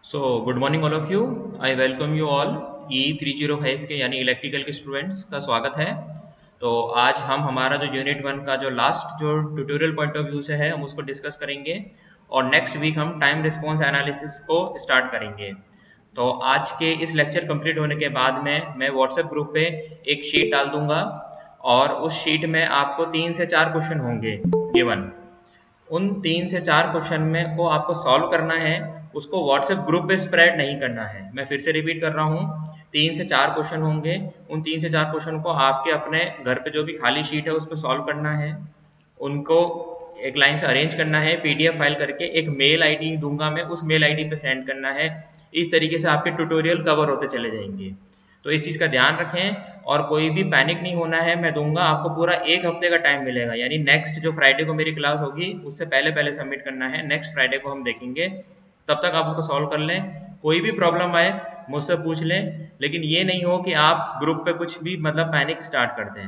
Good morning all of you. I welcome you all E305 के यानी electrical के students का स्वागत है। तो आज हम हमारा जो यूनिट वन का जो लास्ट जो ट्यूटोरियल पॉइंट ऑफ व्यू से है हम उसको डिस्कस करेंगे और नेक्स्ट वीक हम टाइम रिस्पॉन्स एनालिसिस को स्टार्ट करेंगे। तो आज के इस लेक्चर कंप्लीट होने के बाद में मैं व्हाट्सएप ग्रुप पे एक शीट डाल दूंगा और उस शीट में आपको 3 से 4 क्वेश्चन होंगे गिवन। उन 3 से 4 क्वेश्चन में को आपको सॉल्व करना है, उसको व्हाट्सएप ग्रुप पे स्प्रेड नहीं करना है। मैं फिर से रिपीट कर रहा हूँ, 3 से 4 क्वेश्चन होंगे। उन 3 से 4 क्वेश्चन को आपके अपने घर पे जो भी खाली शीट है उस पर सॉल्व करना है, उनको एक लाइन से अरेंज करना है, पीडीएफ फाइल करके एक मेल आईडी दूंगा मैं, उस मेल आईडी पे सेंड करना है। इस तरीके से आपके ट्यूटोरियल कवर होते चले जाएंगे। तो इस चीज़ का ध्यान रखें और कोई भी पैनिक नहीं होना है। मैं दूंगा आपको पूरा 1 हफ्ते का टाइम मिलेगा, यानी नेक्स्ट जो फ्राइडे को मेरी क्लास होगी उससे पहले पहले सबमिट करना है। नेक्स्ट फ्राइडे को हम देखेंगे, तब तक आप उसको सॉल्व कर लें। कोई भी प्रॉब्लम आए मुझसे पूछ लें, लेकिन ये नहीं हो कि आप ग्रुप पे कुछ भी मतलब पैनिक स्टार्ट कर दें।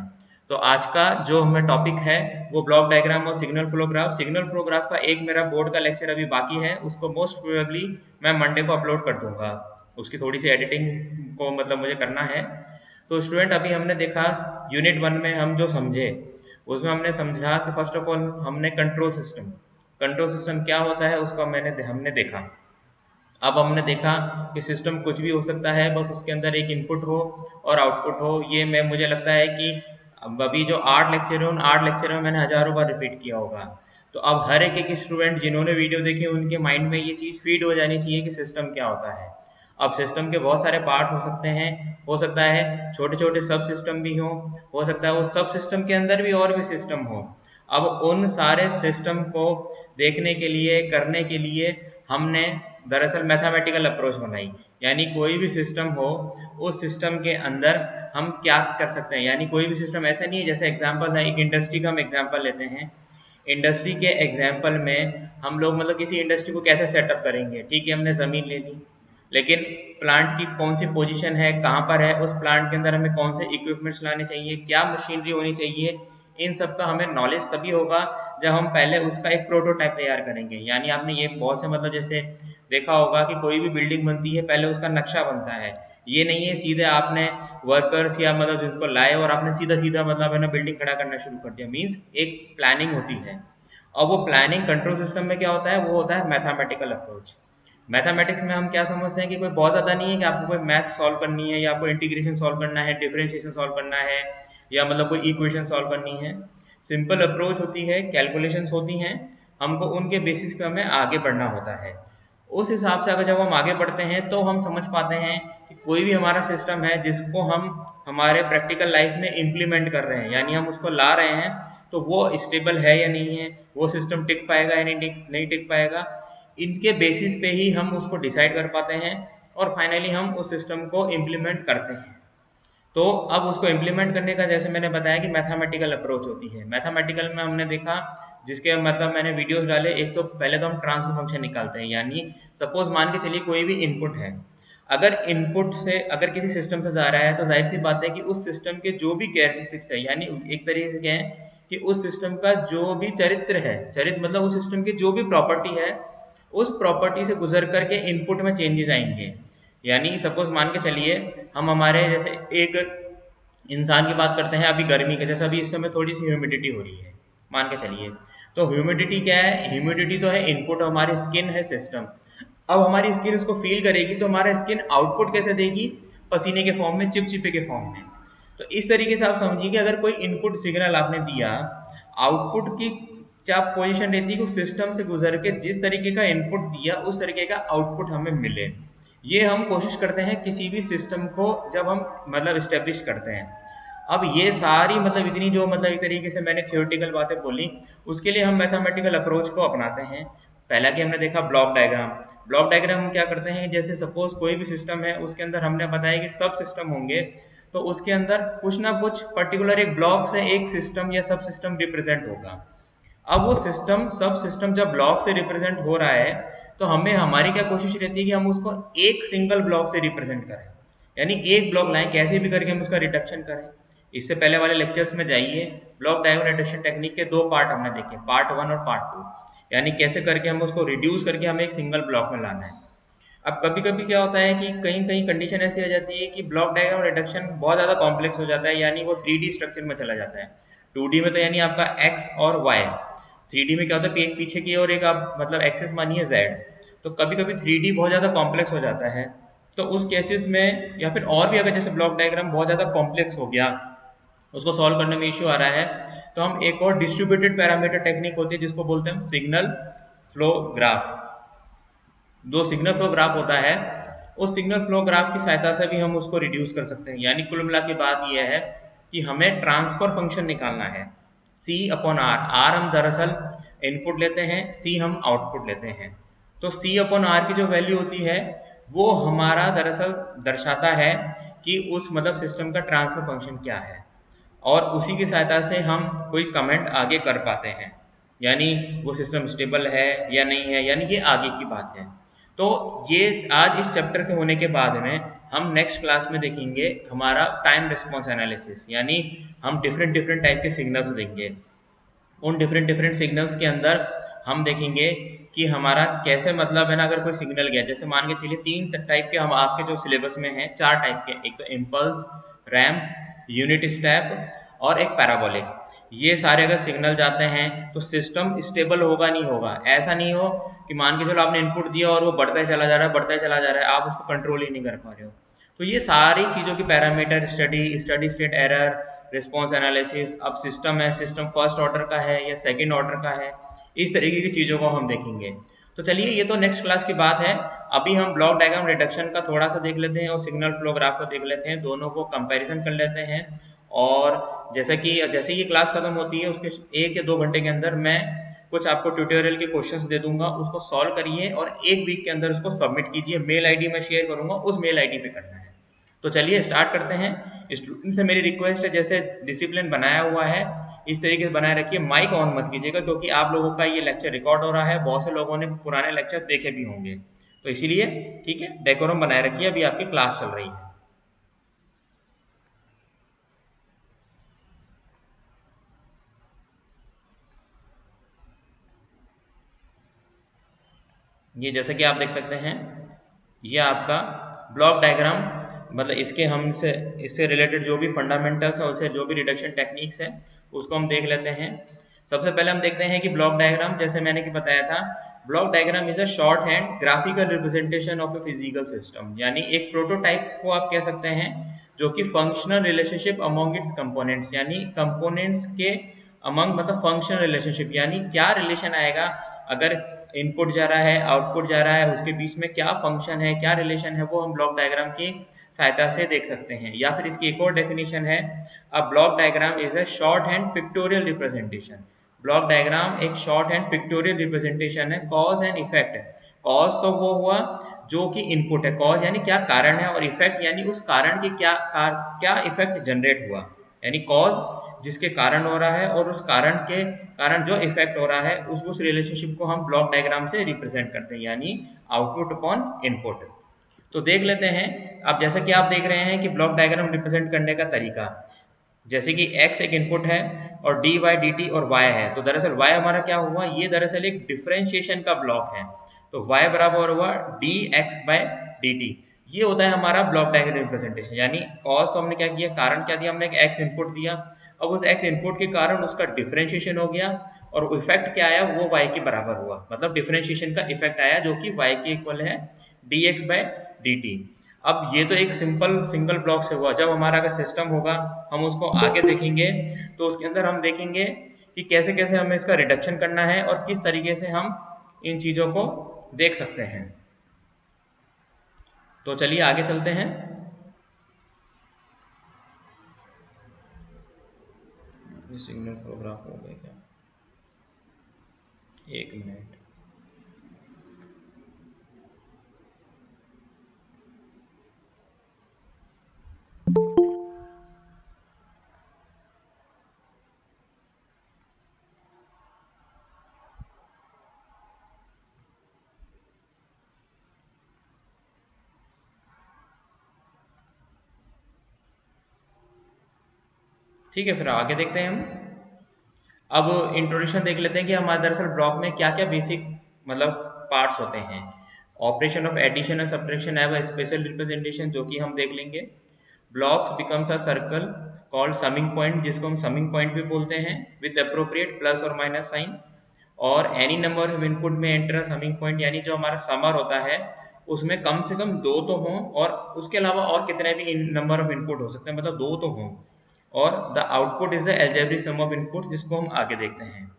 तो आज का जो हमें टॉपिक है वो ब्लॉक डायग्राम और signal flow graph. Signal flow graph का एक मेरा बोर्ड का लेक्चर अभी बाकी है, उसको मोस्ट प्रोबेबली मैं मंडे को अपलोड कर दूंगा। उसकी थोड़ी सी एडिटिंग को मतलब मुझे करना है। तो स्टूडेंट अभी हमने देखा यूनिट वन में हम जो समझे उसमें हमने समझा कि फर्स्ट ऑफ ऑल हमने कंट्रोल सिस्टम क्या होता है उसको हमने देखा। अब हमने देखा कि सिस्टम कुछ भी हो सकता है, बस उसके अंदर एक इनपुट हो और आउटपुट हो। ये मैं मुझे लगता है कि अब अभी जो 8 लेक्चर है उन 8 लेक्चर में मैंने हजारों बार रिपीट किया होगा। तो अब हर एक एक स्टूडेंट जिन्होंने वीडियो देखी उनके माइंड में ये चीज़ फीड हो जानी चाहिए कि सिस्टम क्या होता है। अब सिस्टम के बहुत सारे पार्ट हो सकते हैं, हो सकता है छोटे छोटे सब सिस्टम भी हो सकता है उस सब सिस्टम के अंदर भी और भी सिस्टम हो। अब उन सारे सिस्टम को देखने के लिए करने के लिए हमने दरअसल मैथमेटिकल अप्रोच बनाई। यानी कोई भी सिस्टम हो उस सिस्टम के अंदर हम क्या कर सकते हैं, यानी कोई भी सिस्टम ऐसा नहीं है। जैसे एग्जांपल है, एक इंडस्ट्री का हम एग्जांपल लेते हैं। इंडस्ट्री के एग्जांपल में हम लोग मतलब किसी इंडस्ट्री को कैसे सेटअप करेंगे। ठीक है, हमने ज़मीन ले ली, लेकिन प्लांट की कौन सी पोजीशन है, कहाँ पर है, उस प्लांट के अंदर हमें कौन से इक्विपमेंट्स लाने चाहिए, क्या मशीनरी होनी चाहिए, इन सब का हमें नॉलेज तभी होगा जब हम पहले उसका एक प्रोटोटाइप तैयार करेंगे। यानी आपने ये बहुत से मतलब जैसे देखा होगा कि कोई भी बिल्डिंग बनती है पहले उसका नक्शा बनता है। ये नहीं है सीधे आपने वर्कर्स या मतलब जिनको लाए और आपने सीधा सीधा मतलब है ना बिल्डिंग खड़ा करना शुरू कर दिया। मीन्स एक प्लानिंग होती है। और वो प्लानिंग कंट्रोल सिस्टम में क्या होता है, वो होता है मैथमेटिकल अप्रोच। मैथमेटिक्स में हम क्या समझते हैं कि कोई बहुत ज़्यादा नहीं है कि आपको कोई मैथ्स सॉल्व करनी है या आपको इंटीग्रेशन सॉल्व करना है, डिफरेंशिएशन सॉल्व करना है या मतलब कोई इक्वेशन सॉल्व करनी है। सिंपल अप्रोच होती है, कैलकुलेशंस होती हैं, हमको उनके बेसिस पे हमें आगे बढ़ना होता है। उस हिसाब से अगर जब हम आगे बढ़ते हैं तो हम समझ पाते हैं कि कोई भी हमारा सिस्टम है जिसको हम हमारे प्रैक्टिकल लाइफ में इम्प्लीमेंट कर रहे हैं, यानी हम उसको ला रहे हैं, तो वो स्टेबल है या नहीं है, वो सिस्टम टिक पाएगा या नहीं टिक पाएगा। इनके बेसिस पे ही हम उसको डिसाइड कर पाते हैं और फाइनली हम उस सिस्टम को इम्प्लीमेंट करते हैं। तो अब उसको इम्प्लीमेंट करने का जैसे मैंने बताया कि मैथमेटिकल अप्रोच होती है। मैथमेटिकल में हमने देखा जिसके मतलब मैंने वीडियोस डाले। एक तो पहले तो हम ट्रांसफर फंक्शन निकालते हैं, यानी सपोज मान के चलिए कोई भी इनपुट है, अगर इनपुट से अगर किसी सिस्टम से जा रहा है तो जाहिर सी बात है कि उस सिस्टम के जो भी कैरेक्टरिस्टिक्स है, यानी एक तरीके से क्या है कि उस सिस्टम का जो भी चरित्र है, चरित्र मतलब उस सिस्टम की जो भी प्रॉपर्टी है, उस प्रॉपर्टी से गुजर करके इनपुट में चेंजेस आएंगे। यानी सपोज मान के चलिए हम हमारे जैसे एक इंसान की बात करते हैं अभी गर्मी के, जैसे अभी इस समय थोड़ी सी ह्यूमिडिटी हो रही है मान के चलिए। तो ह्यूमिडिटी क्या है, ह्यूमिडिटी तो है इनपुट, हमारी स्किन है सिस्टम। अब हमारी स्किन उसको फील करेगी तो हमारा स्किन आउटपुट कैसे देगी, पसीने के फॉर्म में, चिपचिपे के फॉर्म में। तो इस तरीके से आप समझिए कि अगर कोई इनपुट सिग्नल आपने दिया, आउटपुट की क्या पोजीशन रहती है कि सिस्टम से गुजर के जिस तरीके का इनपुट दिया उस तरीके का आउटपुट हमें मिले। ये हम कोशिश करते हैं किसी भी सिस्टम को जब हम मतलब इस्टेब्लिश करते हैं। अब ये सारी मतलब इतनी जो मतलब एक तरीके से मैंने थियोरेटिकल बातें बोली, उसके लिए हम मैथमेटिकल अप्रोच को अपनाते हैं। पहला कि हमने देखा ब्लॉक डायग्राम। ब्लॉक डायग्राम हम क्या करते हैं, जैसे सपोज कोई भी सिस्टम है उसके अंदर हमने बताया कि सब सिस्टम होंगे, तो उसके अंदर कुछ ना कुछ पर्टिकुलर एक ब्लॉक से एक सिस्टम या सब सिस्टम रिप्रेजेंट होगा। अब वो सिस्टम सब सिस्टम जब ब्लॉक से रिप्रेजेंट हो रहा है तो हमें हमारी क्या कोशिश रहती है कि हम उसको एक सिंगल ब्लॉक से रिप्रेजेंट करें, यानी एक ब्लॉक लाएं, कैसे भी करके हम उसका रिडक्शन करें। इससे पहले वाले लेक्चर्स में जाइए, ब्लॉक डायग्राम रिडक्शन टेक्निक के 2 पार्ट हमने देखे, पार्ट 1 और पार्ट 2, यानी कैसे करके हम उसको रिड्यूस करके हमें एक सिंगल ब्लॉक में लाना है। अब कभी कभी क्या होता है कि कहीं कहीं कंडीशन ऐसी आ जाती है कि ब्लॉक डायग्राम रिडक्शन बहुत ज़्यादा कॉम्प्लेक्स हो जाता है, यानी वो 3D स्ट्रक्चर में चला जाता है। 2D में तो यानी आपका एक्स और वाई, 3D में क्या होता है एक पीछे की और एक आप मतलब एक्सेस मानिए जेड। तो कभी कभी 3D बहुत ज़्यादा कॉम्प्लेक्स हो जाता है। तो उस केसेस में या फिर और भी अगर जैसे ब्लॉक डायग्राम बहुत ज़्यादा कॉम्प्लेक्स हो गया, उसको सॉल्व करने में इश्यू आ रहा है, तो हम एक और डिस्ट्रीब्यूटेड पैरामीटर टेक्निक होती है जिसको बोलते हैं हम सिग्नल फ्लो ग्राफ। जो सिग्नल फ्लो ग्राफ होता है, उस सिग्नल फ्लो ग्राफ की सहायता से भी हम उसको रिड्यूस कर सकते हैं। यानी कुल मिला के बात यह है कि हमें ट्रांसफर फंक्शन निकालना है सी अपॉन आर। आर हम दरअसल इनपुट लेते हैं, सी हम आउटपुट लेते हैं। तो सी अपॉन आर की जो वैल्यू होती है वो हमारा दरअसल दर्शाता है कि उस मतलब सिस्टम का ट्रांसफर फंक्शन क्या है, और उसी की सहायता से हम कोई कमेंट आगे कर पाते हैं, यानी वो सिस्टम स्टेबल है या नहीं है, यानी ये आगे की बात है। तो ये आज इस चैप्टर के होने के बाद में हम नेक्स्ट क्लास में देखेंगे हमारा टाइम रिस्पॉन्स एनालिसिस, यानी हम डिफरेंट डिफरेंट टाइप के सिग्नल्स देंगे। उन डिफरेंट डिफरेंट सिग्नल्स के अंदर हम देखेंगे कि हमारा कैसे मतलब है ना, अगर कोई सिग्नल गया, जैसे मान के चलिए तीन टाइप के हम आपके जो सिलेबस में हैं, चार टाइप के, एक तो इम्पल्स, रैम्प, यूनिट स्टेप और एक पैराबोलिक। ये सारे अगर सिग्नल जाते हैं तो सिस्टम स्टेबल होगा नहीं होगा, ऐसा नहीं हो कि मान के चलो आपने इनपुट दिया और वो बढ़ता ही चला जा रहा है, बढ़ता ही चला जा रहा है, आप उसको कंट्रोल ही नहीं कर पा रहे हो। तो ये सारी चीज़ों की parameter study, steady state error, response analysis, अब सिस्टम है, सिस्टम फर्स्ट ऑर्डर का है या सेकंड ऑर्डर का है, इस तरीके की चीज़ों को हम देखेंगे। तो चलिए ये तो नेक्स्ट क्लास की बात है। अभी हम ब्लॉक डायग्राम रिडक्शन का थोड़ा सा देख लेते हैं और सिग्नल फ्लो ग्राफ को देख लेते हैं, दोनों को कंपैरिजन कर लेते हैं। और जैसे ये क्लास खत्म होती है उसके 1 या 2 घंटे के अंदर मैं कुछ आपको ट्यूटोरियल के क्वेश्चंस दे दूंगा, उसको सॉल्व करिए और 1 वीक के अंदर उसको सबमिट कीजिए। मेल आईडी मैं शेयर करूंगा, उस मेल आईडी पे करना है। तो चलिए स्टार्ट करते हैं। स्टूडेंट से मेरी रिक्वेस्ट है, जैसे डिसिप्लिन बनाया हुआ है इस तरीके से बनाए रखिए, माइक ऑन मत कीजिएगा, क्योंकि आप लोगों का ये लेक्चर रिकॉर्ड हो रहा है, बहुत से लोगों ने पुराने लेक्चर देखे भी होंगे, तो इसीलिए ठीक है डेकोरम बनाए रखिए, अभी आपकी क्लास चल रही है। ये जैसे कि आप देख सकते हैं, ये आपका ब्लॉक डायग्राम, मतलब इसके हमसे इससे रिलेटेड जो भी फंडामेंटल्स है, उससे जो भी रिडक्शन टेक्निक्स है उसको हम देख लेते हैं। सबसे पहले हम देखते हैं कि ब्लॉक डायग्राम, जैसे मैंने कि बताया था, block diagram is a short hand graphical representation of a physical system, यानी एक प्रोटोटाइप को आप कह सकते हैं, जो कि functional relationship among it's components, यानी कंपोनेंट्स के अमंग मतलब फंक्शनल रिलेशनशिप, यानी क्या रिलेशन आएगा अगर इनपुट जा रहा है आउटपुट जा रहा है, उसके बीच में क्या फंक्शन है क्या रिलेशन है, वो हम ब्लॉक डायग्राम की सहायता से देख सकते हैं। या फिर इसकी एक और डेफिनेशन है, a block diagram is a short hand pictorial representation. Block diagram एक शॉर्ट हैंड पिक्टोरियल रिप्रेजेंटेशन है। कॉज एंड इफेक्ट, कॉज तो वो हुआ जो कि इनपुट है, कॉज यानी क्या कारण है, और इफेक्ट यानी उस कारण की क्या इफेक्ट जनरेट हुआ, यानी कॉज जिसके कारण हो रहा है और उस कारण के कारण जो इफेक्ट हो रहा है, उस रिलेशनशिप को हम ब्लॉक डायग्राम से रिप्रेजेंट करते हैं, यानी आउटपुट अपॉन इनपुट। तो देख लेते हैं। अब जैसा कि आप देख रहे हैं कि ब्लॉक डायग्राम रिप्रेजेंट करने का तरीका, जैसे कि x एक इनपुट है और dy dt और y है, तो दरअसल y हमारा क्या हुआ, ये दरअसल एक डिफरेंशिएशन का ब्लॉक है। तो y बराबर हुआ dx बाय dt, ये होता है हमारा ब्लॉक डायग्राम रिप्रेजेंटेशन। यानी कॉज तो हमने क्या किया, कारण क्या दिया, हमने एक x इनपुट दिया, अब उस x इनपुट के कारण उसका डिफरेंशिएशन हो गया, और इफेक्ट क्या आया, वो y के बराबर हुआ, मतलब डिफरेंशिएशन का इफेक्ट आया जो कि y के इक्वल है dx बाय dt। अब ये तो एक सिंपल सिंगल ब्लॉक से हुआ, जब हमारा अगर सिस्टम होगा हम उसको आगे देखेंगे, तो उसके अंदर हम देखेंगे कि कैसे कैसे हमें इसका रिडक्शन करना है और किस तरीके से हम इन चीज़ों को देख सकते हैं। तो चलिए आगे चलते हैं। ये सिग्नल प्रोग्राफ हो गया क्या, 1 मिनट। ठीक है, फिर आगे देखते हैं हम। अब इंट्रोडक्शन देख लेते हैं कि हमारे दरअसल ब्लॉक में क्या क्या बेसिक मतलब पार्ट्स होते हैं। Operation of addition and subtraction have a special representation, जो कि हम देख लेंगे। Blocks becomes a circle called summing point, जिसको हम समिंग पॉइंट भी बोलते हैं, विद अप्रोप्रिएट प्लस और माइनस साइन। और एनी नंबर ऑफ इनपुट में एंटर समिंग पॉइंट, यानी जो हमारा समर होता है उसमें कम से कम दो तो हों, और उसके अलावा और कितने भी नंबर ऑफ इनपुट हो सकते हैं, मतलब दो तो हों। और the output is the algebraic sum of inputs, जिसको हम आगे देखते हैं।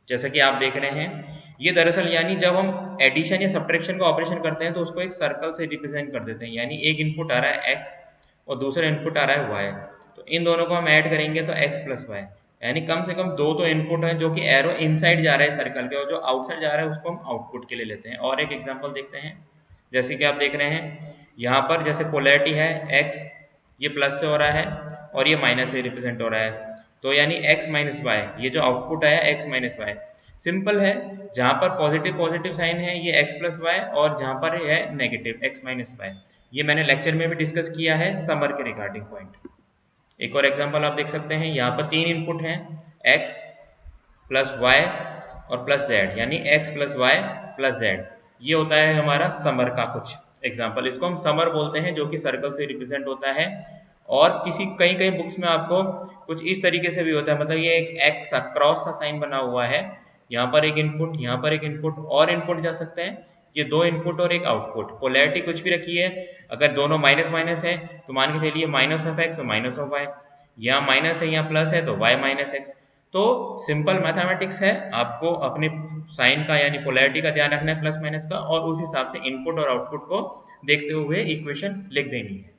जैसा कि आप देख रहे हैं, ये दरअसल यानी जब हम एडिशन या सब्ट्रैक्शन का ऑपरेशन करते हैं तो उसको एक सर्कल से रिप्रेजेंट कर देते हैं, यानी एक इनपुट आ रहा है x और दूसरा इनपुट आ रहा है y, तो इन दोनों को हम ऐड करेंगे तो x प्लस वाई, यानी कम से कम दो तो इनपुट है जो कि एरो इनसाइड जा रहा है सर्कल के, और जो आउटसाइड जा रहा है उसको हम आउटपुट के लिए लेते हैं। और एक एग्जांपल देखते हैं, जैसे कि आप देख रहे हैं यहाँ पर, जैसे पोलैरिटी है x, ये प्लस से हो रहा है और ये माइनस से रिप्रेजेंट हो रहा है, तो यानी x माइनस वाई, ये जो आउटपुट आया x माइनस वाई। सिंपल है, जहां पर पॉजिटिव पॉजिटिव साइन है ये x प्लस वाई, और जहां पर है नेगेटिव x माइनस वाई। ये मैंने लेक्चर में भी डिस्कस किया है समर के रिगार्डिंग पॉइंट। एक और एग्जांपल आप देख सकते हैं, यहाँ पर तीन इनपुट हैं, x प्लस वाई और प्लस जेड, यानी x plus Y plus Z. ये होता है हमारा समर का कुछ एग्जाम्पल, इसको हम समर बोलते हैं, जो कि सर्कल से रिप्रेजेंट होता है। और कई कई बुक्स में आपको कुछ इस तरीके से भी होता है, मतलब ये एक एक्स क्रॉस सा साइन बना हुआ है, यहाँ पर एक इनपुट, यहाँ पर एक इनपुट, और इनपुट जा सकते हैं, ये दो इनपुट और एक आउटपुट। पोलैरिटी कुछ भी रखी है, अगर दोनों माइनस माइनस है तो मान के चलिए माइनस ऑफ एक्स और माइनस ऑफ वाई, यहाँ माइनस है यहाँ प्लस है तो वाई माइनस एक्स। तो सिंपल मैथमेटिक्स है, आपको अपने साइन का यानी पोलैरिटी का ध्यान रखना है, प्लस माइनस का, और उस हिसाब से इनपुट और आउटपुट को देखते हुए इक्वेशन लिख देनी है।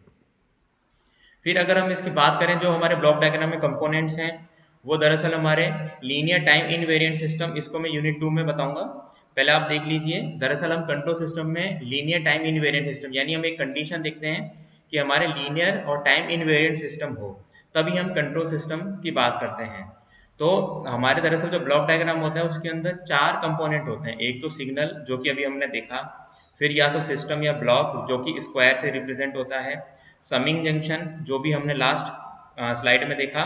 फिर अगर हम इसकी बात करें, जो हमारे ब्लॉक डायग्राम में कंपोनेंट्स हैं, वो दरअसल हमारे लीनियर टाइम इनवेरिएंट सिस्टम, इसको मैं यूनिट 2 में बताऊंगा। पहले आप देख लीजिए, दरअसल हम कंट्रोल सिस्टम में लीनियर टाइम इनवेरिएंट सिस्टम, यानी हम एक कंडीशन देखते हैं कि हमारे लीनियर और टाइम इनवेरिएंट सिस्टम हो, तभी हम कंट्रोल सिस्टम की बात करते हैं। तो हमारे दरअसल जो ब्लॉक डायग्राम होता है उसके अंदर चार कंपोनेंट होते हैं। एक तो सिग्नल, जो कि अभी हमने देखा, फिर या तो सिस्टम या ब्लॉक, जो कि स्क्वायर से रिप्रेजेंट होता है, समिंग जंक्शन, जो भी हमने लास्ट स्लाइड में देखा,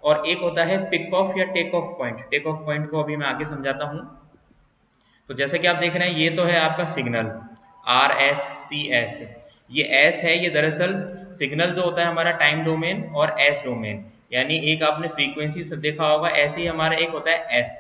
और एक होता है पिक ऑफ या take off point. Take off point को अभी मैं आगे समझाता हूँ। तो जैसे कि आप देख रहे हैं, ये तो है आपका सिग्नल RSCS, ये S है, ये दरअसल सिग्नल जो होता है हमारा टाइम डोमेन और S डोमेन, यानी एक आपने फ्रीक्वेंसी से देखा होगा, ऐसे ही हमारा एक होता है S,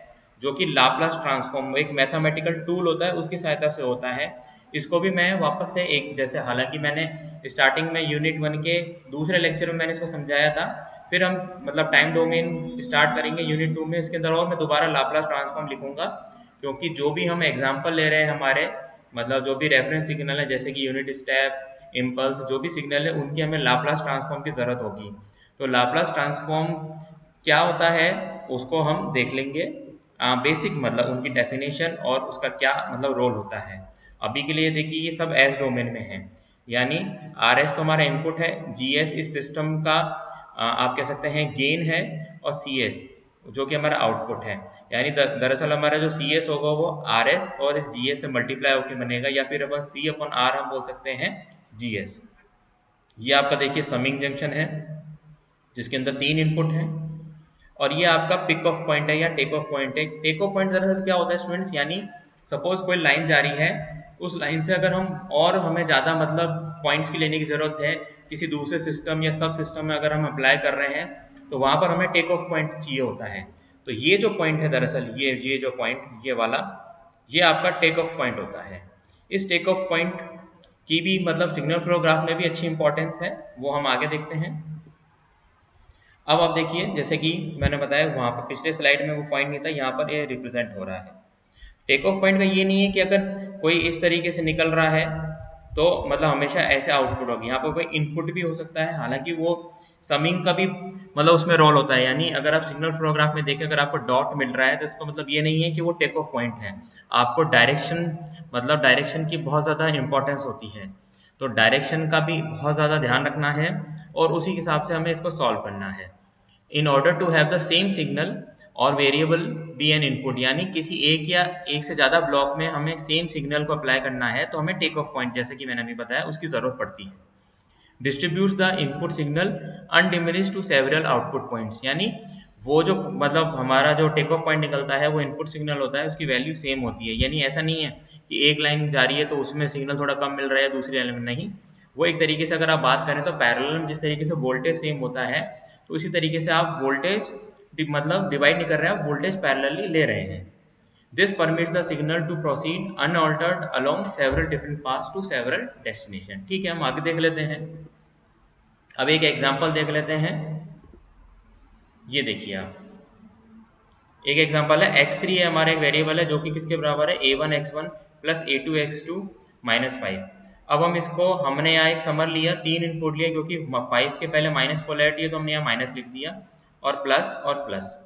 जो कि लाप्लास ट्रांसफॉर्म, एक मैथमेटिकल टूल होता है, उसकी सहायता से होता है। इसको भी मैं वापस से एक, जैसे हालांकि मैंने स्टार्टिंग में यूनिट 1 के दूसरे लेक्चर में मैंने इसको समझाया था, फिर हम मतलब टाइम डोमेन स्टार्ट करेंगे यूनिट 2 में, इसके अंदर और मैं दोबारा लाप्लास ट्रांसफॉर्म लिखूंगा, क्योंकि जो भी हम एग्जाम्पल ले रहे हैं हमारे, मतलब जो भी रेफरेंस सिग्नल है, जैसे कि यूनिट स्टेप, इम्पल्स, जो भी सिग्नल है, उनकी हमें लाप्लास ट्रांसफॉर्म की जरूरत होगी। तो लाप्लास ट्रांसफॉर्म क्या होता है उसको हम देख लेंगे, बेसिक मतलब उनकी डेफिनेशन और उसका क्या मतलब रोल होता है। अभी के लिए देखिए, ये सब एस डोमेन में है, यानी आर एस तो हमारा इनपुट है, जी एस इस सिस्टम का आप कह सकते हैं गेन है, और सी एस जो कि हमारा आउटपुट है, यानी दरअसल हमारा जो सी एस होगा वो आर एस और इस जी एस से मल्टीप्लाई होकर बनेगा, या फिर अपन सी अपन आर हम बोल सकते हैं जी एस। ये आपका देखिए समिंग जंक्शन है, जिसके अंदर तीन इनपुट हैं, और ये आपका पिक ऑफ पॉइंट है या टेक ऑफ पॉइंट है। टेक ऑफ पॉइंट दरअसल क्या होता है स्टूडेंट्स, यानी सपोज कोई लाइन जा रही है, उस लाइन से अगर हम और हमें ज़्यादा मतलब पॉइंट्स की लेने की ज़रूरत है, किसी दूसरे सिस्टम या सब सिस्टम में अगर हम अप्लाई कर रहे हैं, तो वहाँ पर हमें टेक ऑफ पॉइंट चाहिए होता है। तो ये जो पॉइंट है दरअसल, ये जो पॉइंट, ये वाला, ये आपका टेक ऑफ पॉइंट होता है। इस टेक ऑफ पॉइंट की भी मतलब सिग्नल फ्लो ग्राफ में भी अच्छी इंपॉर्टेंस है, वो हम आगे देखते हैं। अब आप देखिए, जैसे कि मैंने बताया वहां पर पिछले स्लाइड में वो पॉइंट नहीं था, यहाँ पर ये रिप्रेजेंट हो रहा है। टेक ऑफ पॉइंट का ये नहीं है कि अगर कोई इस तरीके से निकल रहा है तो मतलब हमेशा ऐसे आउटपुट होगी, यहाँ पर कोई इनपुट भी हो सकता है, हालांकि वो समिंग का भी मतलब उसमें रोल होता है। यानी अगर आप सिग्नल फ्लो ग्राफ में देखें, अगर आपको डॉट मिल रहा है तो इसका मतलब ये नहीं है कि वो टेक ऑफ पॉइंट है, आपको डायरेक्शन मतलब डायरेक्शन की बहुत ज़्यादा इंपॉर्टेंस होती है, तो डायरेक्शन का भी बहुत ज़्यादा ध्यान रखना है, और उसी हिसाब से हमें इसको सॉल्व करना है। In order to have the same signal और वेरिएबल बी एन इनपुट, यानी किसी एक या एक से ज़्यादा ब्लॉक में हमें सेम सिग्नल को अप्लाई करना है, तो हमें टेक ऑफ पॉइंट, जैसे कि मैंने अभी बताया, उसकी ज़रूरत पड़ती है। Distributes the input signal undiminished to several output points, यानी वो जो मतलब हमारा जो टेक ऑफ पॉइंट निकलता है वो इनपुट सिग्नल होता है, उसकी वैल्यू सेम होती है। यानी ऐसा नहीं है कि एक लाइन जा रही है तो उसमें सिग्नल थोड़ा कम मिल रहा है दूसरी लाइन में, नहीं। वो एक तरीके से अगर आप बात करें तो पैरेलल में जिस तरीके से वोल्टेज सेम होता है, तो उसी तरीके से आप वोल्टेज मतलब डिवाइड नहीं कर रहे हैं, आप वोल्टेज पैरेलली ले रहे हैं। This permits the signal to proceed unaltered along several different paths to several destination. ठीक है, हम आगे देख लेते हैं। अब एक एग्जांपल देख लेते हैं। ये देखिए आप, एक एग्जांपल है x3 है हमारा एक वेरिएबल है जो कि किसके बराबर है a1 x1 plus a2 x2 minus 5। अब हम इसको, हमने यहाँ एक समर लिया, 3 इनपुट लिया क्योंकि 5 के पहले माइनस पोलैरिटी है तो हमने यहाँ माइनस लिख दिया, और प्लस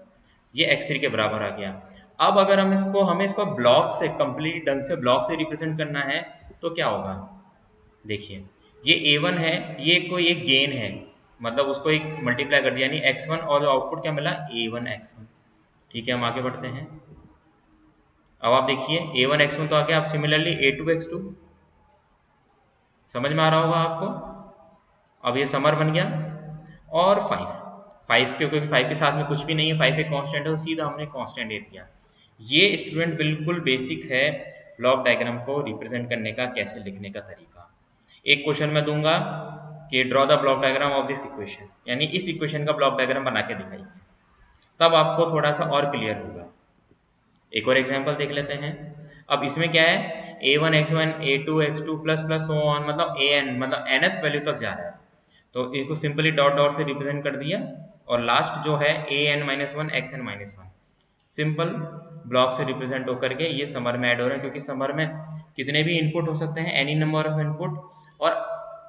ये x3 के बराबर आ गया। अब अगर हम इसको, हमें इसको ब्लॉक से कंप्लीट ढंग से ब्लॉक से रिप्रेजेंट करना है तो क्या होगा। देखिए ये a1 है, ये कोई एक गेन है, मतलब उसको एक मल्टीप्लाई कर दिया यानी x1, और आउटपुट क्या मिला a1 x1। ठीक है, हम आगे बढ़ते हैं। अब आप देखिए a1 x1 तो आ गया, अब सिमिलरली a2 x2, समझ में आ रहा होगा आपको। अब ये समर बन गया, और 5 क्योंकि 5 के साथ में कुछ भी नहीं है, 5 एक कांस्टेंट है तो सीधा हमने कांस्टेंट दे दिया। ये स्टूडेंट बिल्कुल बेसिक है ब्लॉक डायग्राम को रिप्रेजेंट करने का, कैसे लिखने का तरीका। एक क्वेश्चन मैं दूंगा कि draw the block diagram of this equation, यानी इस इक्वेशन का ब्लॉक डायग्राम बना के दिखाइए, तब आपको थोड़ा सा और क्लियर होगा। एक और एग्जांपल देख लेते हैं। अब इसमें क्या है, a1 x1 a2 x2 plus plus so on, मतलब an मतलब nth वैल्यू तक जा रहा है, तो इसको सिंपली डॉट डॉट से रिप्रेजेंट कर दिया, और लास्ट जो है an-1 xn-1 सिंपल ब्लॉक से रिप्रेजेंट होकर के ये समर में ऐड हो रहे हैं, क्योंकि समर में कितने भी इनपुट हो सकते हैं, एनी नंबर ऑफ इनपुट, और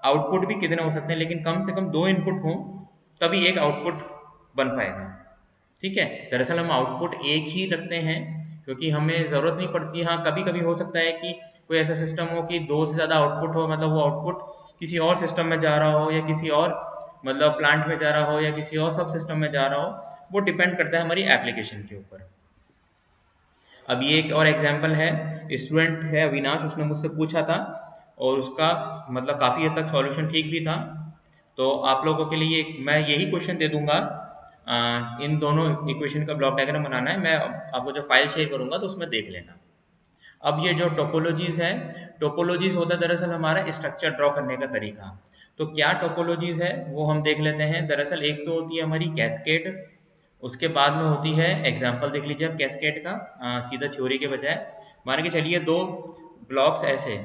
आउटपुट भी कितने हो सकते हैं, लेकिन कम से कम 2 इनपुट हों तभी एक आउटपुट बन पाएगा। ठीक है, दरअसल हम आउटपुट एक ही रखते हैं क्योंकि हमें ज़रूरत नहीं पड़ती। हाँ, कभी कभी हो सकता है कि कोई ऐसा सिस्टम हो कि 2 से ज़्यादा आउटपुट हो, मतलब वो आउटपुट किसी और सिस्टम में जा रहा हो, या किसी और मतलब प्लांट में जा रहा हो, या किसी और सब सिस्टम में जा रहा हो, वो डिपेंड करता है हमारी एप्लीकेशन के ऊपर। अब ये एक और एग्जाम्पल है, स्टूडेंट है अविनाश, उसने मुझसे पूछा था और उसका मतलब काफ़ी हद तक सॉल्यूशन ठीक भी था। तो आप लोगों के लिए मैं यही क्वेश्चन दे दूंगा, इन दोनों इक्वेशन का ब्लॉक डायग्राम बनाना है, मैं आपको जो फाइल शेयर करूंगा तो उसमें देख लेना। अब ये जो टोपोलॉजीज है, टोपोलॉजीज होता है दरअसल हमारा स्ट्रक्चर ड्रॉ करने का तरीका। तो क्या टोपोलॉजीज है वो हम देख लेते हैं। दरअसल एक तो होती है हमारी कैस्केड, उसके बाद में होती है एग्जाम्पल देख लीजिए आप कैस्केड का, सीधा थ्योरी के बजाय। मान के चलिए 2 ब्लॉक्स ऐसे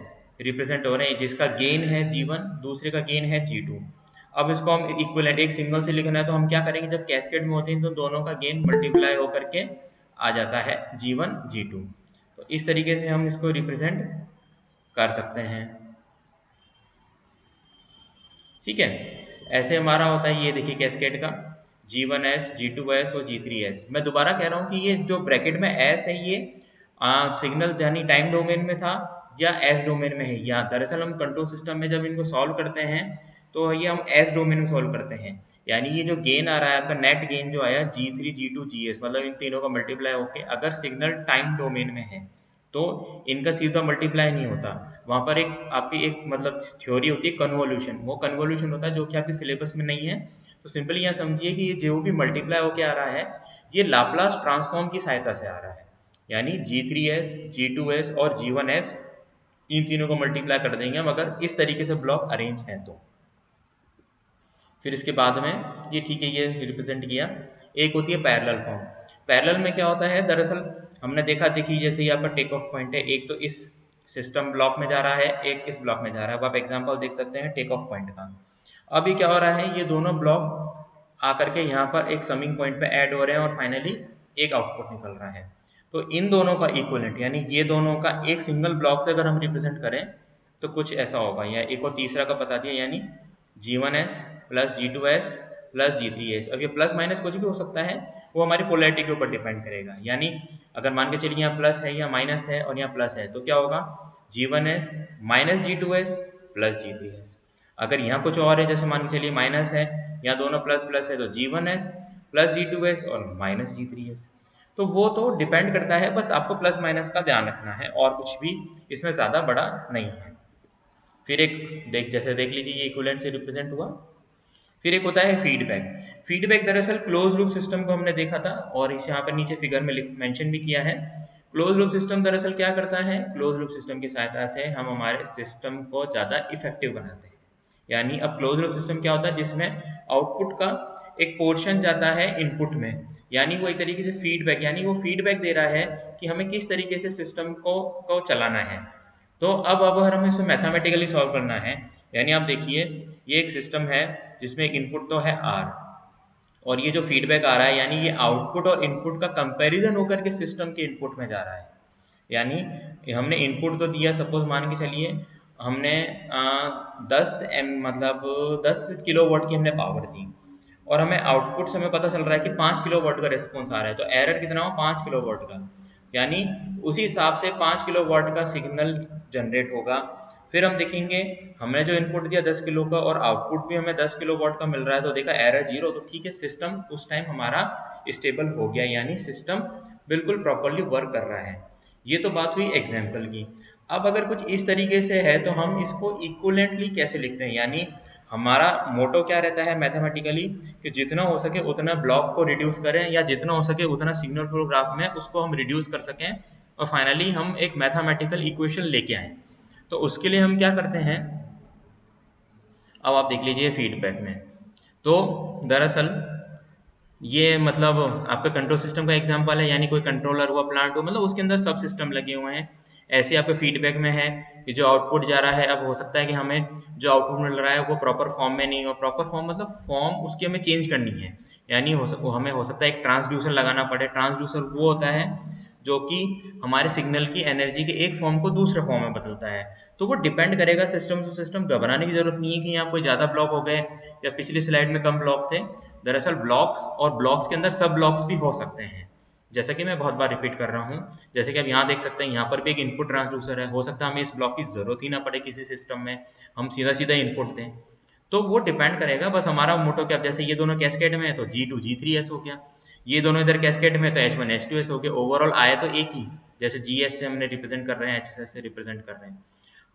रिप्रेजेंट हो रहे हैं, जिसका गेन है G1, दूसरे का गेन है G2। अब इसको हम इक्विवेलेंट एक सिंगल से लिखना है तो हम क्या करेंगे, जब कैस्केड में होते हैं तो दोनों का गेन मल्टीप्लाई होकर के आ जाता है G1 G2। तो इस तरीके से हम इसको रिप्रेजेंट कर सकते हैं। ठीक है, ऐसे हमारा होता है, ये देखिए कैस्केड का G1s G2s और G3s। मैं दोबारा कह रहा हूँ कि ये जो ब्रैकेट में s है ये सिग्नल यानी टाइम डोमेन में था या s डोमेन में है। या दरअसल हम कंट्रोल सिस्टम में जब इनको सॉल्व करते हैं तो ये हम s डोमेन में सॉल्व करते हैं। यानी ये जो गेन आ रहा है आपका, नेट गेन जो आया G3 G2 GS, मतलब इन तीनों का मल्टीप्लाई होके अगर सिग्नल टाइम डोमेन में है तो इनका सीधा मल्टीप्लाई नहीं होता। वहां पर एक आपकी एक मतलब थ्योरी होती है कन्वोल्यूशन, वो कन्वोल्यूशन होता है जो कि आपके सिलेबस में नहीं है। तो सिंपली यहाँ समझिए कि ये जो भी मल्टीप्लाई होके आ रहा है ये लाप्लास ट्रांसफॉर्म की सहायता से आ रहा है। यानी G3s G2s और G1s इन तीनों को मल्टीप्लाई कर देंगे हम अगर इस तरीके से ब्लॉक अरेंज है तो। फिर इसके बाद में ये ठीक है, ये रिप्रेजेंट किया। एक होती है पैरेलल फॉर्म। पैरेलल में क्या होता है, दरअसल हमने देखा, देखिए जैसे ये आपका टेक ऑफ पॉइंट है, एक तो इस सिस्टम ब्लॉक में जा रहा है, एक इस ब्लॉक में जा रहा है। अब आप एग्जांपल देख सकते हैं टेक ऑफ पॉइंट का। अभी क्या हो रहा है, ये दोनों ब्लॉक आकर के यहाँ पर एक समिंग पॉइंट पे ऐड हो रहे हैं और फाइनली एक आउटपुट निकल रहा है। तो इन दोनों का इक्विवेलेंट यानी ये दोनों का एक सिंगल ब्लॉक से अगर हम रिप्रेजेंट करें तो कुछ ऐसा होगा। या एक और तीसरा का बता दिया, यानी G1s plus G2s plus G3s। अब ये प्लस माइनस कुछ भी हो सकता है, वो हमारी पोलैरिटी के ऊपर डिपेंड करेगा। यानी अगर मान के चलिए यहाँ प्लस है या माइनस है और यहाँ प्लस है तो क्या होगा, G1s minus G2s plus G3s। अगर यहाँ कुछ और है, जैसे मान के चलिए माइनस है, यहाँ दोनों प्लस प्लस है, तो G1s प्लस G2s और माइनस G3s। तो वो तो डिपेंड करता है, बस आपको प्लस माइनस का ध्यान रखना है और कुछ भी इसमें ज़्यादा बड़ा नहीं है। फिर एक जैसे देख लीजिए ये इक्विवेलेंट से रिप्रेजेंट हुआ। फिर एक होता है फीडबैक। फीडबैक दरअसल क्लोज लूप सिस्टम को हमने देखा था और इस यहाँ पर नीचे फिगर में मेंशन भी किया है। क्लोज लूप सिस्टम दरअसल क्या करता है, क्लोज लूप सिस्टम की सहायता से हम हमारे सिस्टम को ज़्यादा इफेक्टिव बनाते हैं। यानी अब क्लोज लूप सिस्टम क्या होता है, जिसमें आउटपुट का एक पोर्शन जाता है इनपुट में, यानी वो एक तरीके से फीडबैक, यानी वो फीडबैक दे रहा है कि हमें किस तरीके से सिस्टम को चलाना है। तो अब अगर हमें इसे मैथमेटिकली सॉल्व करना है, यानी आप देखिए ये एक सिस्टम है जिसमें एक इनपुट तो है आर, और ये जो फीडबैक आ रहा है यानी ये आउटपुट और इनपुट का कंपैरिजन होकर के सिस्टम के इनपुट में जा रहा है। यानी हमने इनपुट तो दिया, सपोज मान के चलिए हमने 10 किलोवाट की हमने पावर दी, और हमें आउटपुट से हमें पता चल रहा है कि 5 किलोवाट का रिस्पॉन्स आ रहा है, तो एरर कितना हो, 5 किलोवाट का, यानी उसी हिसाब से 5 किलोवाट का सिग्नल जनरेट होगा। फिर हम देखेंगे हमने जो इनपुट दिया 10 किलो का और आउटपुट भी हमें 10 किलोवाट का मिल रहा है, तो देखा एरर 0, तो ठीक है सिस्टम उस टाइम हमारा स्टेबल हो गया, यानी सिस्टम बिल्कुल प्रॉपरली वर्क कर रहा है। ये तो बात हुई एग्जाम्पल की। अब अगर कुछ इस तरीके से है तो हम इसको इक्विवेलेंटली कैसे लिखते हैं, यानी हमारा मोटो क्या रहता है मैथमेटिकली कि जितना हो सके उतना ब्लॉक को रिड्यूस करें, या जितना हो सके उतना सिग्नल फ्लो ग्राफ में उसको हम रिड्यूस कर सकें और फाइनली हम एक मैथमेटिकल इक्वेशन लेके आए। तो उसके लिए हम क्या करते हैं, अब आप देख लीजिए फीडबैक में, तो दरअसल ये मतलब आपका कंट्रोल सिस्टम का एग्जांपल है, यानी कोई कंट्रोलर हुआ, प्लांट हुआ, मतलब उसके अंदर सब सिस्टम लगे हुए हैं। ऐसे आपके फीडबैक में है कि जो आउटपुट जा रहा है, अब हो सकता है कि हमें जो आउटपुट मिल रहा है वो प्रॉपर फॉर्म में नहीं हो, प्रॉपर फॉर्म मतलब फॉर्म उसकी हमें चेंज करनी है, यानी हमें हो सकता है एक ट्रांसड्यूसर लगाना पड़े। ट्रांसड्यूसर वो होता है जो कि हमारे सिग्नल की एनर्जी के एक फॉर्म को दूसरे फॉर्म में बदलता है। तो वो डिपेंड करेगा सिस्टम से सिस्टम, घबराने की जरूरत नहीं है कि यहाँ कोई ज़्यादा ब्लॉक हो गए या पिछली स्लाइड में कम ब्लॉक थे। दरअसल ब्लॉक्स और ब्लॉक्स के अंदर सब ब्लॉक्स भी हो सकते हैं, जैसा कि मैं बहुत बार रिपीट कर रहा हूँ। जैसे कि आप यहाँ देख सकते हैं, यहाँ पर भी एक इनपुट ट्रांसड्यूसर है, हो सकता है हमें इस ब्लॉक की जरूरत ही ना पड़े किसी सिस्टम में, हम सीधा सीधा इनपुट दें। तो वो डिपेंड करेगा, बस हमारा मोटो क्या, जैसे ये दोनों कैस्केड में है तो G2 G3S हो गया, ये दोनों इधर कैस्केड में तो H1 H2S हो गया, ओवरऑल आया तो एक ही, जैसे GS से हमने रिप्रेजेंट कर रहे हैं, HSS से रिप्रेजेंट कर रहे हैं।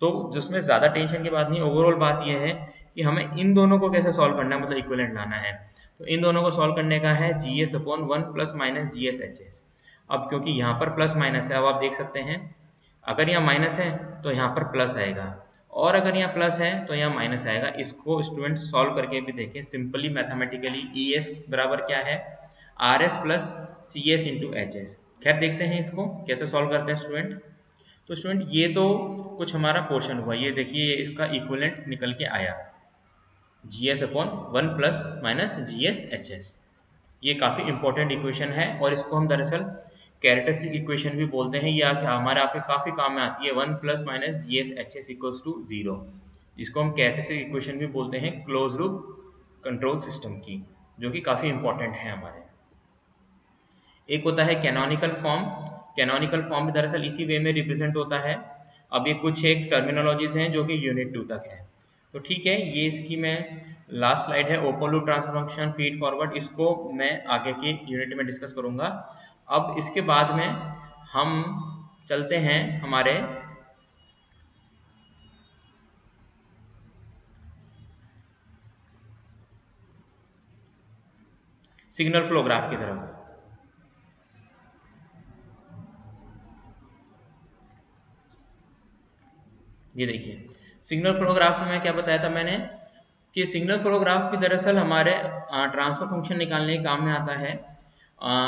तो जिसमें ज़्यादा टेंशन की बात नहीं, ओवरऑल बात यह है कि हमें इन दोनों को कैसे सॉल्व करना है, मतलब इक्विवेलेंट लाना है। तो इन दोनों को सॉल्व करने का है GS/1 प्लस माइनस GS/HS। अब क्योंकि यहाँ पर प्लस माइनस है, अब आप देख सकते हैं अगर यहाँ माइनस है तो यहाँ पर प्लस आएगा, और अगर यहाँ प्लस है तो यहाँ माइनस आएगा। इसको स्टूडेंट सॉल्व करके भी देखें सिंपली मैथमेटिकली। ES बराबर क्या है, RS plus CS into HS। खैर देखते हैं इसको कैसे सॉल्व करते हैं स्टूडेंट। तो स्टूडेंट ये तो कुछ हमारा पोर्शन हुआ, ये देखिए इसका इक्विवेलेंट निकल के आया GS/1 प्लस माइनस GS/HS। ये काफ़ी इंपॉर्टेंट इक्वेशन है और इसको हम दरअसल कैरेक्टरिस्टिक इक्वेशन भी बोलते हैं। ये हमारे आपके काफ़ी काम में आती है, 1 plus minus GS/HS equals to 0। इसको हम कैरेक्टरिस्टिक इक्वेशन भी बोलते हैं क्लोज लूप कंट्रोल सिस्टम की, जो कि काफ़ी इंपॉर्टेंट है हमारे। एक होता है कैनोनिकल फॉर्म। कैनोनिकल फॉर्म भी दरअसल इसी वे में रिप्रेजेंट होता है। अब ये कुछ एक टर्मिनोलॉजीज हैं जो कि यूनिट 2 तक है, तो ठीक है, ये इसकी मैं लास्ट स्लाइड है open loop transfer function, feed forward, इसको मैं आगे की यूनिट में डिस्कस करूंगा। अब इसके बाद में हम चलते हैं हमारे सिग्नल फ्लो ग्राफ की तरफ। ये देखिए सिग्नल फ्लो ग्राफ में मैं क्या बताया था मैंने कि सिग्नल फ्लो ग्राफ भी दरअसल हमारे ट्रांसफर फंक्शन निकालने के काम में आता है।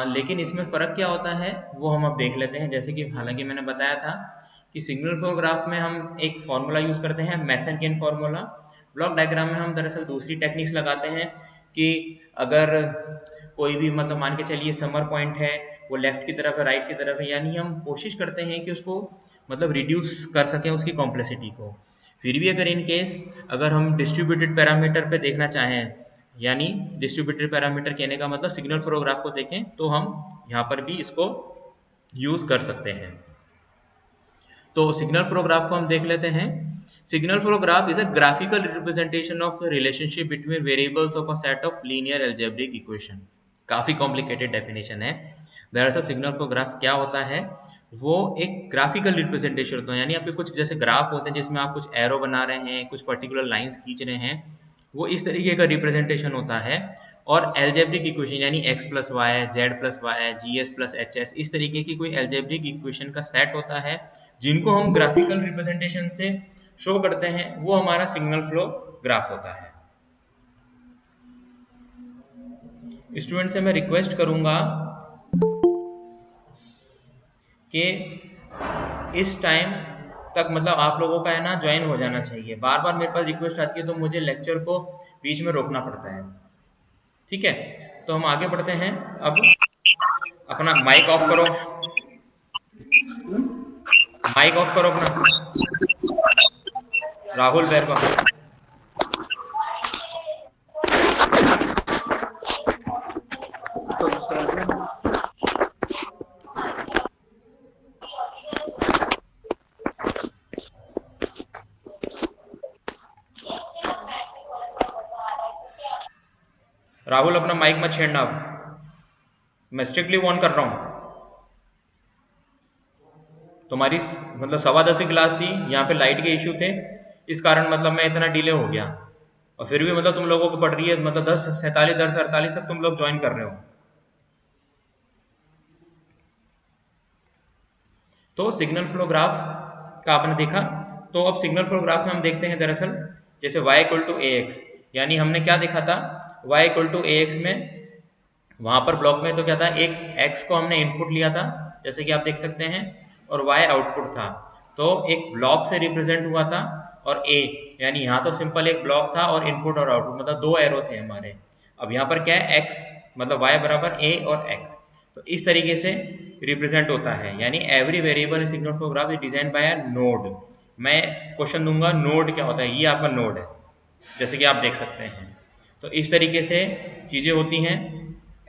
लेकिन इसमें फ़र्क क्या होता है वो हम अब देख लेते हैं। जैसे कि हालांकि मैंने बताया था कि सिग्नल फ्लो ग्राफ में हम एक फॉर्मूला यूज़ करते हैं, मेसन-केन फॉर्मूला। ब्लॉक डायग्राम में हम दरअसल दूसरी टेक्निक्स लगाते हैं कि अगर कोई भी मतलब मान के चलिए समर पॉइंट है, वो लेफ्ट की तरफ है राइट की तरफ है, यानी हम कोशिश करते हैं कि उसको मतलब रिड्यूस कर सकें उसकी कॉम्प्लेक्सिटी को। फिर भी अगर इन केस अगर हम डिस्ट्रीब्यूटेड पैरामीटर पे देखना चाहें, यानी डिस्ट्रीब्यूटेड पैरामीटर कहने का मतलब सिग्नल फ्लो ग्राफ को देखें, तो हम यहाँ पर भी इसको यूज कर सकते हैं। तो सिग्नल फ्लो ग्राफ को हम देख लेते हैं। Signal flow graph is a graphical representation of the relationship between variables of a set of linear algebraic equation. काफी कॉम्प्लिकेटेड डेफिनेशन है। दरअसल सिग्नल फ्लो ग्राफ क्या होता है, वो एक ग्राफिकल रिप्रेजेंटेशन होता है, यानी आपके कुछ जैसे ग्राफ होते हैं जिसमें आप कुछ एरो बना रहे हैं, कुछ पर्टिकुलर लाइंस खींच रहे हैं, वो इस तरीके का रिप्रेजेंटेशन होता है। और एल्जेब्रिक इक्वेशन यानी x plus Y, Z plus Y, G S plus H S, इस तरीके की कोई एल्जेब्रिक इक्वेशन का सेट होता है जिनको हम ग्राफिकल रिप्रेजेंटेशन से शो करते हैं, वो हमारा सिग्नल फ्लो ग्राफ होता है। स्टूडेंट से मैं रिक्वेस्ट करूंगा कि इस टाइम तक मतलब आप लोगों का है ना ज्वाइन हो जाना चाहिए। बार बार मेरे पास रिक्वेस्ट आती है तो मुझे लेक्चर को बीच में रोकना पड़ता है। ठीक है, तो हम आगे बढ़ते हैं। अब अपना माइक ऑफ करो, माइक ऑफ करो अपना, राहुल बैरवा। राहुल अपना माइक मत छेड़ना, अब मैं स्ट्रिक्टली वार्न कर रहा हूँ। तुम्हारी मतलब 10:15 की क्लास थी, यहाँ पे लाइट के इश्यू थे, इस कारण मतलब मैं इतना डिले हो गया। और फिर भी मतलब तुम लोगों को पढ़ रही है, मतलब 10:47 10:48 तक तुम लोग ज्वाइन कर रहे हो। तो सिग्नल फ्लो ग्राफ का आपने देखा। तो अब सिग्नल फ्लो ग्राफ में हम देखते हैं दरअसल जैसे y equal to A X, यानी हमने क्या देखा था, y equal to A X में वहां पर ब्लॉक में तो क्या था, एक x को हमने इनपुट लिया था जैसे कि आप देख सकते हैं, और y आउटपुट था। तो एक ब्लॉक से रिप्रेजेंट हुआ था, और a यानी यहाँ तो सिंपल एक ब्लॉक था और इनपुट और आउटपुट मतलब दो एरो थे हमारे। अब यहाँ पर क्या है, x मतलब y बराबर a और x, तो इस तरीके से रिप्रेजेंट होता है। यानी every variable signal flow graph is design by a node. मैं क्वेश्चन दूंगा नोड क्या होता है, ये आपका नोड है जैसे कि आप देख सकते हैं। तो इस तरीके से चीजें होती हैं।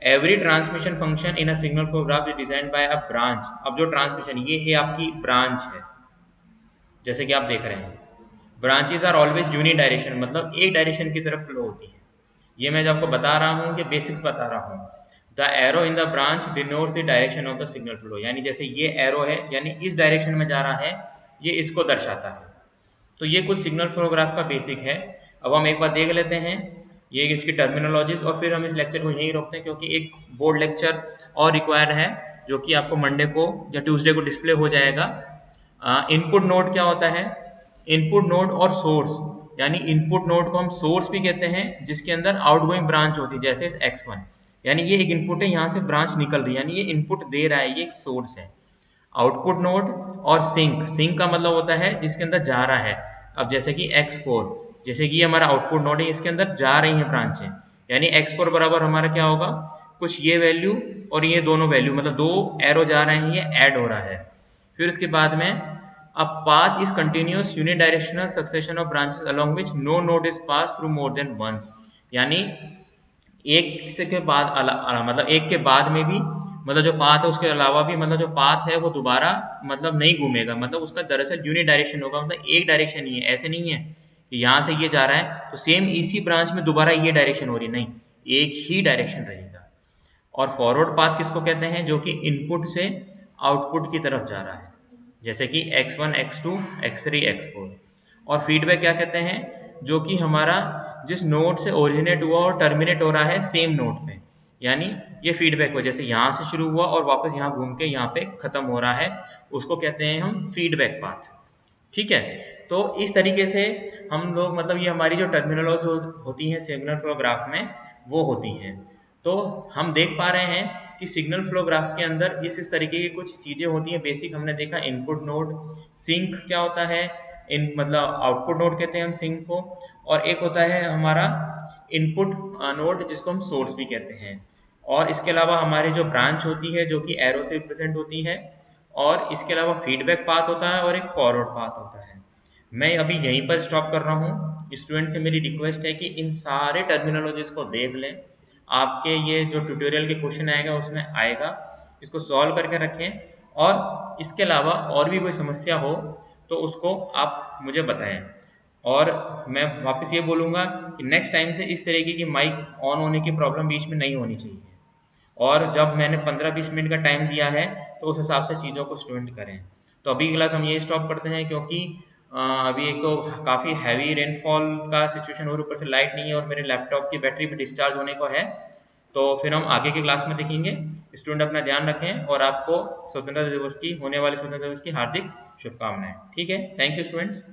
Every transmission function in a signal flow graph is design by a branch. अब जो ट्रांसमिशन ये आपकी ब्रांच है जैसे कि आप देख रहे हैं, branches are always unidirectional, मतलब एक डायरेक्शन की तरफ फ्लो होती है। ये मैं जो आपको बता रहा हूँ कि बेसिक्स बता रहा हूँ। The arrow in the branch denotes the direction of the signal flow, यानी जैसे ये एरो है यानी इस डायरेक्शन में जा रहा है, ये इसको दर्शाता है। तो ये कुछ सिग्नल फ्लो ग्राफ का बेसिक है। अब हम एक बार देख लेते हैं ये इसकी टर्मिनोलॉजीज, और फिर हम इस लेक्चर को यहीं रोकते हैं क्योंकि एक बोर्ड लेक्चर और रिक्वायर है जो कि आपको मंडे को या ट्यूसडे को डिस्प्ले हो जाएगा। इनपुट नोड क्या होता है, इनपुट नोड और सोर्स, यानी इनपुट नोड को हम सोर्स भी कहते हैं जिसके अंदर आउटगोइंग ब्रांच होती है, जैसे x1, यानी ये एक इनपुट है, यहाँ से ब्रांच निकल रही है यानी ये इनपुट दे रहा है, ये एक सोर्स है। आउटपुट नोड और सिंक, सिंक का मतलब होता है जिसके अंदर जा रहा है। अब जैसे कि x4, जैसे कि ये हमारा आउटपुट नोड है, इसके अंदर जा रही है ब्रांचें, यानी x4 बराबर हमारा क्या होगा, कुछ ये वैल्यू और ये दोनों वैल्यू, मतलब दो एरो जा रहे हैं, ये ऐड हो रहा है। फिर उसके बाद में a path is continuous unidirectional succession of branches along which no node is passed through more than once, यानी एक से के बाद मतलब एक के बाद में भी मतलब जो पाथ है उसके अलावा भी मतलब जो पाथ है वो दोबारा मतलब नहीं घूमेगा, मतलब उसका दरअसल यूनि डायरेक्शन होगा, मतलब एक डायरेक्शन ही है। ऐसे नहीं है कि यहाँ से ये जा रहा है तो सेम इसी ब्रांच में दोबारा ये डायरेक्शन हो रही है, नहीं, एक ही डायरेक्शन रहेगा। और फॉरवर्ड पाथ किसको कहते हैं, जो कि इनपुट से आउटपुट की तरफ जा रहा है, जैसे कि x1 x2 x3 x4। और फीडबैक क्या कहते हैं, जो कि हमारा जिस नोड से ओरिजिनेट हुआ और टर्मिनेट हो रहा है सेम नोड पे, यानी ये फीडबैक हो, जैसे यहाँ से शुरू हुआ और वापस यहाँ घूम के यहाँ पे खत्म हो रहा है, उसको कहते हैं हम फीडबैक पाथ। ठीक है, तो इस तरीके से हम लोग मतलब ये हमारी जो टर्मिनोलॉजी होती है सिग्नल फ्लो ग्राफ में वो होती हैं। तो हम देख पा रहे हैं कि सिग्नल फ्लो ग्राफ के अंदर इस तरीके की कुछ चीजें होती हैं। बेसिक हमने देखा इनपुट नोड, सिंक क्या होता है, इन मतलब आउटपुट नोड कहते हैं हम सिंक को, और एक होता है हमारा इनपुट नोड जिसको हम सोर्स भी कहते हैं। और इसके अलावा हमारी जो ब्रांच होती है जो कि एरो से रिप्रेजेंट होती है, और इसके अलावा फीडबैक पाथ होता है और एक फॉरवर्ड पाथ होता है। मैं अभी यहीं पर स्टॉप कर रहा हूँ। स्टूडेंट से मेरी रिक्वेस्ट है कि इन सारे टर्मिनोलॉजीज को देख लें, आपके ये जो ट्यूटोरियल के क्वेश्चन आएगा उसमें आएगा, इसको सॉल्व करके रखें, और इसके अलावा और भी कोई समस्या हो तो उसको आप मुझे बताएं। और मैं वापस ये बोलूँगा कि नेक्स्ट टाइम से इस तरीके की माइक ऑन होने की प्रॉब्लम बीच में नहीं होनी चाहिए, और जब मैंने 15-20 मिनट का टाइम दिया है तो उस हिसाब से चीज़ों को स्टूडेंट करें। तो अभी की क्लास हम ये स्टॉप करते हैं क्योंकि अभी एक तो काफ़ी हैवी रेनफॉल का सिचुएशन और ऊपर से लाइट नहीं है और मेरे लैपटॉप की बैटरी भी डिस्चार्ज होने को है। तो फिर हम आगे की क्लास में देखेंगे। स्टूडेंट अपना ध्यान रखें और आपको स्वतंत्रता दिवस की, होने वाले स्वतंत्रता दिवस की हार्दिक शुभकामनाएं। ठीक है, थैंक यू स्टूडेंट्स।